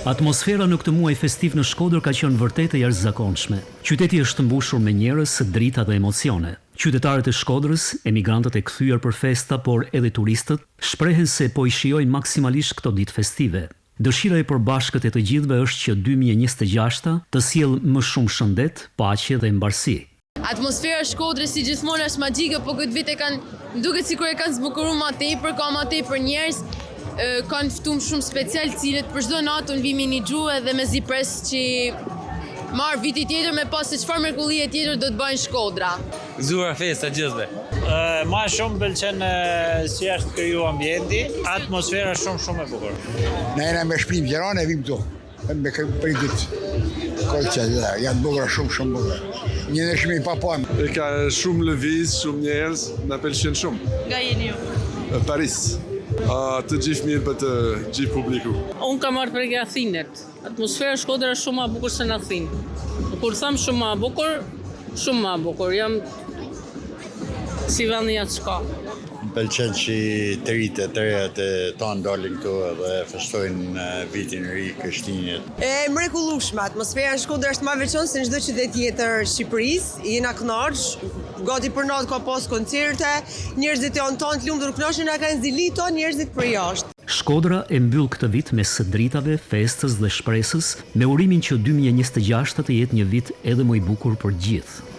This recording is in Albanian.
Atmosfera në këtë muaj festiv në Shkodër ka qenë vërtet e jashtëzakonshme. Qyteti është mbushur me njerëz, drita dhe emocione. Qytetarët e Shkodrës, emigrantët e kthyer për festa, por edhe turistët, shprehen se po i shijojnë maksimalisht këto ditë festive. Dëshira e përbashkët e të gjithëve është që 2026 të sjellë më shumë shëndet, paqe dhe mbarësi. Atmosfera e Shkodrës si gjithmonë është magjike, por këtë vit duket sikur e kanë zbukuruar më tepër, ka më tepër njerëz. Kanë ftuar shumë special cilët për çdo natë vimi një gjuhë dhe mezi pres që marr viti tjetër me pas se çfarë mrekullie tjetër do të bëjnë Shkodra. Gëzuar festa gjithëve. Ma shumë pëlqen si është kriju ambienti, atmosfera shumë e bukur. Ne jena me shpinë Tiranë e vim këtu. Me pritit kolçë, janë bukura shumë bukur. Një ne shumë i papam. E ka shumë lëviz, shumë njerëz, na pëlqen shumë. Nga jeni ju? Paris. Të gjithë mirë për të gjithë publiku. Unë kam marrë prej Athinit. Atmosfera Shkodër është shumë më bukur se në Athinë. Kur tham shumë më bukur, jam si vendi atë shka. Më pëlqen që të rritë të rejat e tonë dalin këtu dhe festojnë vitin ri Krishtinit. Mrekullueshme, atmosfera në Shkodër është më veçantë se në çdo qytet tjetër Shqipërisë. Jena kënaqur, gati për natë ka pas koncerte, njerëzit janë tanë të lumtur, kënaqen na kanë zilito njerëzit për jashtë. Shkodra e mbyll këtë vit me së dritave, festës dhe shpresës, me urimin që 2026 të jetë një vit edhe më i bukur për gjithë.